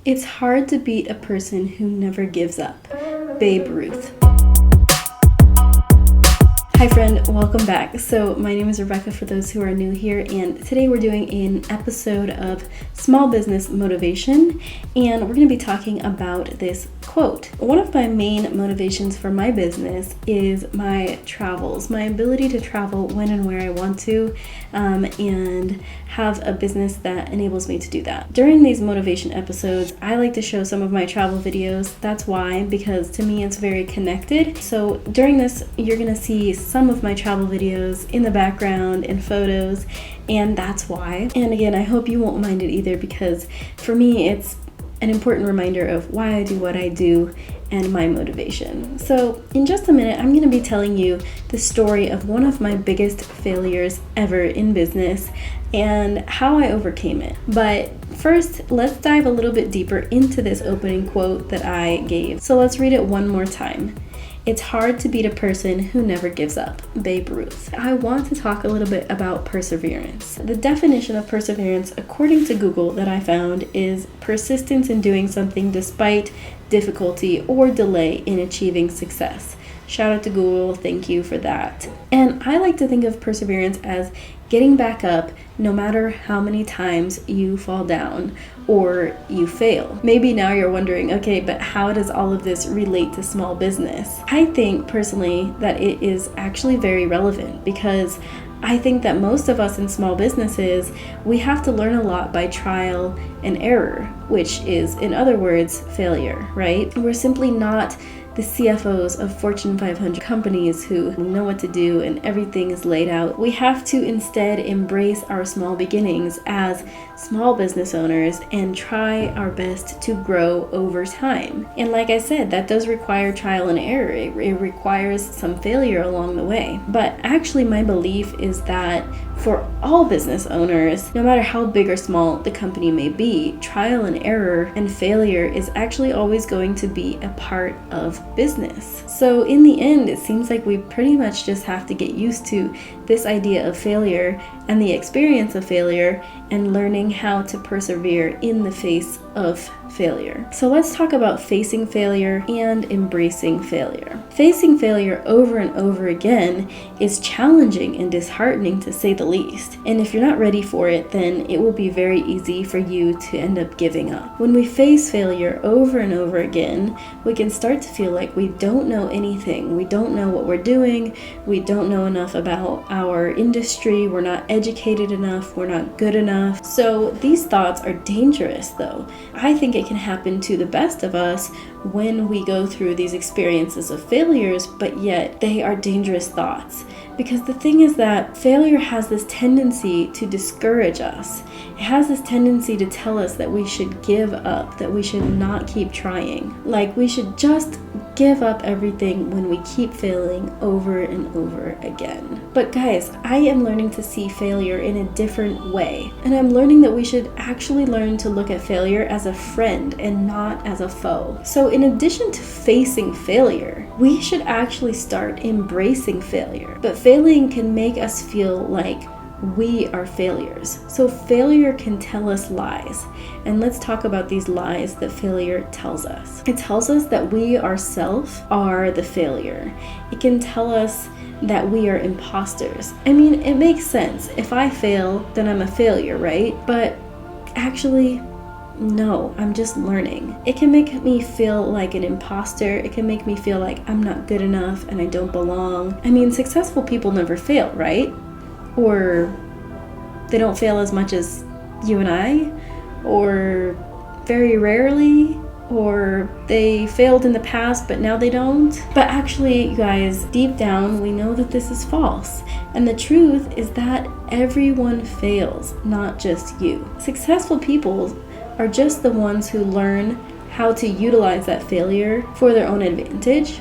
It's hard to beat a person who never gives up. Babe Ruth. Hi friend, welcome back. So my name is Rebecca for those who are new here, and today we're doing an episode of small business motivation, and we're going to be talking about this quote. One of my main motivations for my business is my travels, my ability to travel when and where I want to, and have a business that enables me to do that. During these motivation episodes, I like to show some of my travel videos. That's why, because to me it's very connected. So during this, you're going to see some of my travel videos in the background and photos, and that's why. And again, I hope you won't mind it either, because for me it's an important reminder of why I do what I do and my motivation. So in just a minute, I'm going to be telling you the story of one of my biggest failures ever in business and how I overcame it. But first, let's dive a little bit deeper into this opening quote that I gave. So let's read it one more time. It's hard to beat a person who never gives up. Babe Ruth. I want to talk a little bit about perseverance. The definition of perseverance, according to Google, that I found is persistence in doing something despite difficulty or delay in achieving success. Shout out to Google, thank you for that. And I like to think of perseverance as getting back up no matter how many times you fall down or you fail. Maybe now you're wondering, okay, but how does all of this relate to small business? I think personally that it is actually very relevant, because I think that most of us in small businesses, we have to learn a lot by trial and error, which is, in other words, failure, right? We're simply not the CFOs of Fortune 500 companies who know what to do and everything is laid out. We have to instead embrace our small beginnings as small business owners and try our best to grow over time. And like I said, that does require trial and error. It requires some failure along the way. But actually, my belief is that for all business owners, no matter how big or small the company may be, trial and error and failure is actually always going to be a part of business. So in the end, it seems like we pretty much just have to get used to this idea of failure and the experience of failure and learning how to persevere in the face of failure. So let's talk about facing failure and embracing failure. Facing failure over and over again is challenging and disheartening, to say the least. And if you're not ready for it, then it will be very easy for you to end up giving up. When we face failure over and over again, we can start to feel like we don't know anything. We don't know what we're doing. We don't know enough about our industry. We're not educated enough. We're not good enough. So these thoughts are dangerous, though. I think it can happen to the best of us when we go through these experiences of failures, but yet they are dangerous thoughts. Because the thing is that failure has this tendency to discourage us. It has this tendency to tell us that we should give up, that we should not keep trying. Like we should just give up everything when we keep failing over and over again. But guys, I am learning to see failure in a different way. And I'm learning that we should actually learn to look at failure as a friend and not as a foe. So in addition to facing failure, we should actually start embracing failure. But failing can make us feel like we are failures. So failure can tell us lies. And let's talk about these lies that failure tells us. It tells us that we ourselves are the failure. It can tell us that we are imposters. I mean, it makes sense. If I fail, then I'm a failure, right? But actually, no, I'm just learning. It can make me feel like an imposter. It can make me feel like I'm not good enough and I don't belong. I mean, successful people never fail, right? Or they don't fail as much as you and I, or very rarely, or they failed in the past but now they don't. But actually, you guys, deep down we know that this is false. And the truth is that everyone fails, not just you. Successful people are just the ones who learn how to utilize that failure for their own advantage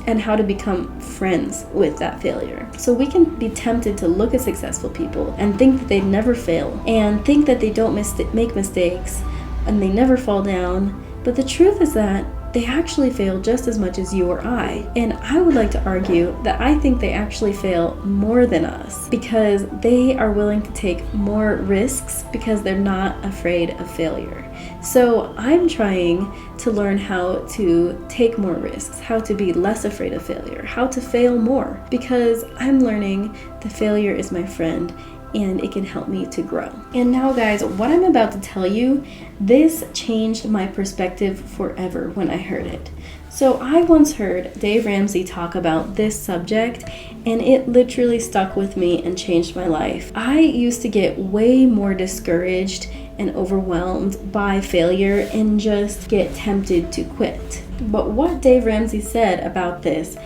and how to become friends with that failure. So we can be tempted to look at successful people and think that they never fail and think that they don't make mistakes and they never fall down. But the truth is that they actually fail just as much as you or I. And I would like to argue that I think they actually fail more than us because they are willing to take more risks because they're not afraid of failure. So I'm trying to learn how to take more risks, how to be less afraid of failure, how to fail more, because I'm learning that failure is my friend and it can help me to grow. And now guys, what I'm about to tell you, this changed my perspective forever when I heard it. So I once heard Dave Ramsey talk about this subject and it literally stuck with me and changed my life. I used to get way more discouraged and overwhelmed by failure and just get tempted to quit. But what Dave Ramsey said about this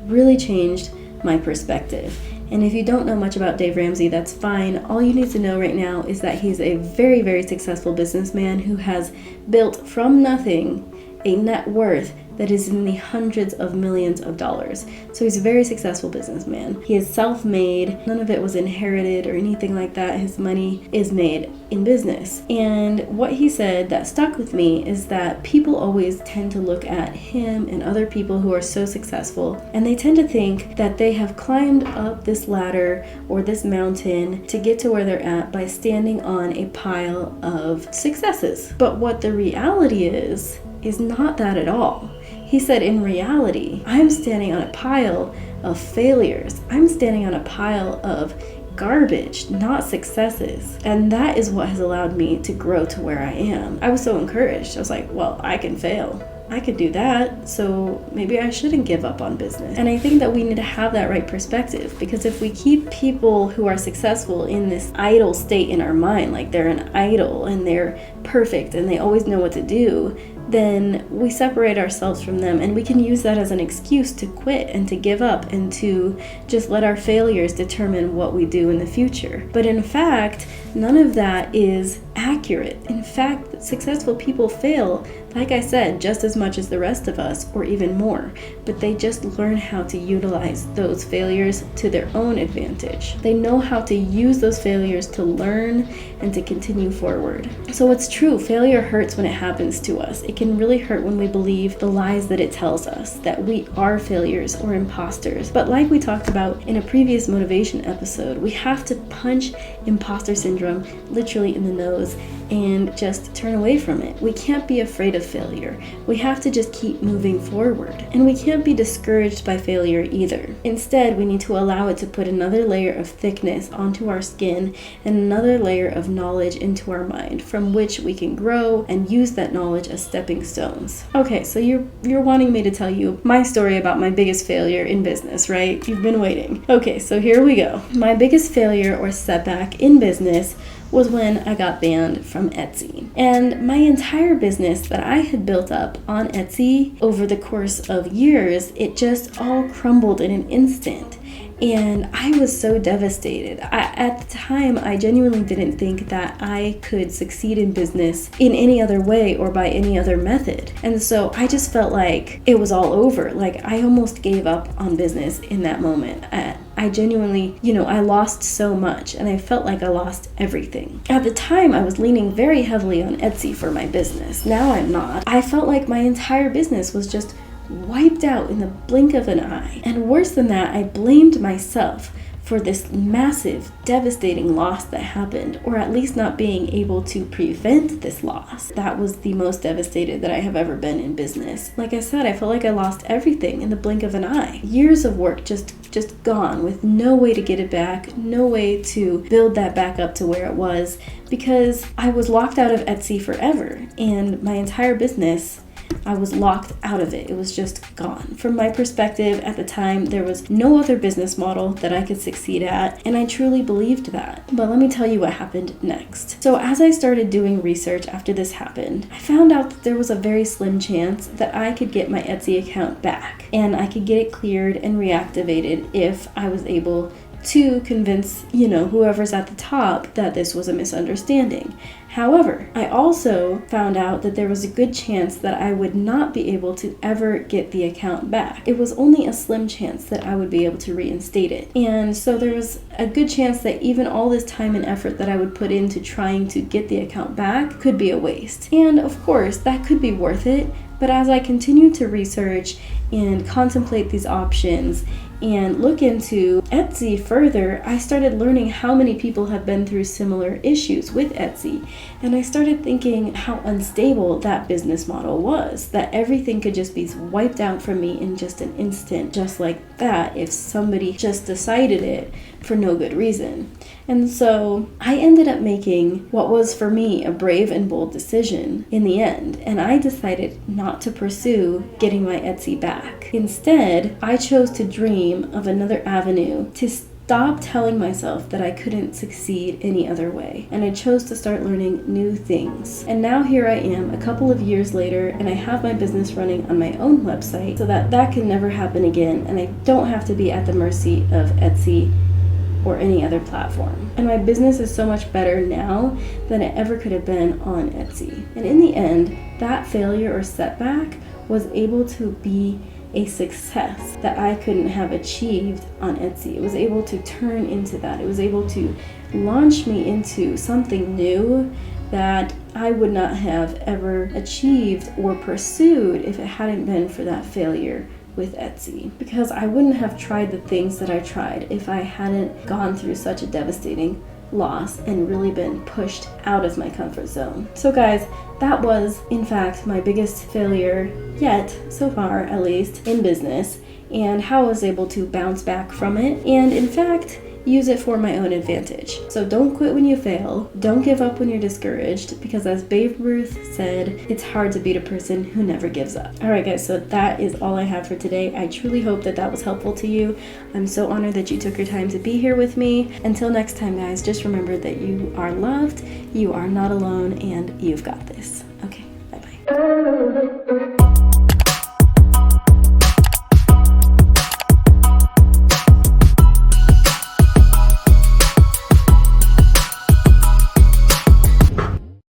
really changed my perspective. And if you don't know much about Dave Ramsey, that's fine. All you need to know right now is that he's a very, very successful businessman who has built from nothing a net worth that is in the hundreds of millions of dollars. So he's a very successful businessman. He is self-made. None of it was inherited or anything like that. His money is made in business. And what he said that stuck with me is that people always tend to look at him and other people who are so successful, and they tend to think that they have climbed up this ladder or this mountain to get to where they're at by standing on a pile of successes. But what the reality is not that at all. He said, in reality, I'm standing on a pile of failures. I'm standing on a pile of garbage, not successes. And that is what has allowed me to grow to where I am. I was so encouraged. I was like, well, I can fail. I could do that, so maybe I shouldn't give up on business. And I think that we need to have that right perspective, because if we keep people who are successful in this idle state in our mind, like they're an idol and they're perfect and they always know what to do, then we separate ourselves from them, and we can use that as an excuse to quit and to give up and to just let our failures determine what we do in the future. But in fact, none of that is accurate. In fact, successful people fail, like I said, just as much as the rest of us, or even more, but they just learn how to utilize those failures to their own advantage. They know how to use those failures to learn and to continue forward. So it's true, failure hurts when it happens to us. It can really hurt when we believe the lies that it tells us, that we are failures or imposters. But like we talked about in a previous motivation episode, we have to punch imposter syndrome literally in the nose and just turn away from it. We can't be afraid of failure. We have to just keep moving forward. And we can't be discouraged by failure either. Instead, we need to allow it to put another layer of thickness onto our skin and another layer of knowledge into our mind, from which we can grow and use that knowledge as stepping stones. Okay, so you're wanting me to tell you my story about my biggest failure in business, right? You've been waiting. Okay, so here we go. My biggest failure or setback in business was when I got banned from Etsy. And my entire business that I had built up on Etsy over the course of years, it just all crumbled in an instant. And I was so devastated. At the time, I genuinely didn't think that I could succeed in business in any other way or by any other method. And so I just felt like it was all over. Like I almost gave up on business in that moment. I genuinely, I lost so much and I felt like I lost everything. At the time, I was leaning very heavily on Etsy for my business. Now I'm not. I felt like my entire business was just wiped out in the blink of an eye. And worse than that, I blamed myself for this massive, devastating loss that happened, or at least not being able to prevent this loss. That was the most devastated that I have ever been in business. Like I said, I felt like I lost everything in the blink of an eye. Years of work just gone, with no way to get it back, no way to build that back up to where it was, because I was locked out of Etsy forever, and my entire business, I was locked out of it. It was just gone. From my perspective at the time, there was no other business model that I could succeed at, and I truly believed that. But let me tell you what happened next. So as I started doing research after this happened, I found out that there was a very slim chance that I could get my Etsy account back, and I could get it cleared and reactivated if I was able to convince, whoever's at the top that this was a misunderstanding. However, I also found out that there was a good chance that I would not be able to ever get the account back. It was only a slim chance that I would be able to reinstate it. And so there was a good chance that even all this time and effort that I would put into trying to get the account back could be a waste. And of course, that could be worth it, but as I continued to research and contemplate these options and look into Etsy further, I started learning how many people have been through similar issues with Etsy. And I started thinking how unstable that business model was, that everything could just be wiped out from me in just an instant, just like that, if somebody just decided it for no good reason. And so I ended up making what was for me a brave and bold decision in the end, and I decided not to pursue getting my Etsy back. Instead, I chose to dream of another avenue, to stop telling myself that I couldn't succeed any other way, and I chose to start learning new things. And now here I am a couple of years later, and I have my business running on my own website so that can never happen again, and I don't have to be at the mercy of Etsy or any other platform. And my business is so much better now than it ever could have been on Etsy. And in the end, that failure or setback was able to be a success that I couldn't have achieved on Etsy. It was able to turn into that. It was able to launch me into something new that I would not have ever achieved or pursued if it hadn't been for that failure with Etsy, because I wouldn't have tried the things that I tried if I hadn't gone through such a devastating loss and really been pushed out of my comfort zone. So guys, that was in fact my biggest failure yet, so far at least, in business, and how I was able to bounce back from it and in fact use it for my own advantage. So don't quit when you fail. Don't give up when you're discouraged, because as Babe Ruth said, it's hard to beat a person who never gives up. All right, guys, so that is all I have for today. I truly hope that was helpful to you. I'm so honored that you took your time to be here with me. Until next time, guys, just remember that you are loved, you are not alone, and you've got this. Okay, bye-bye.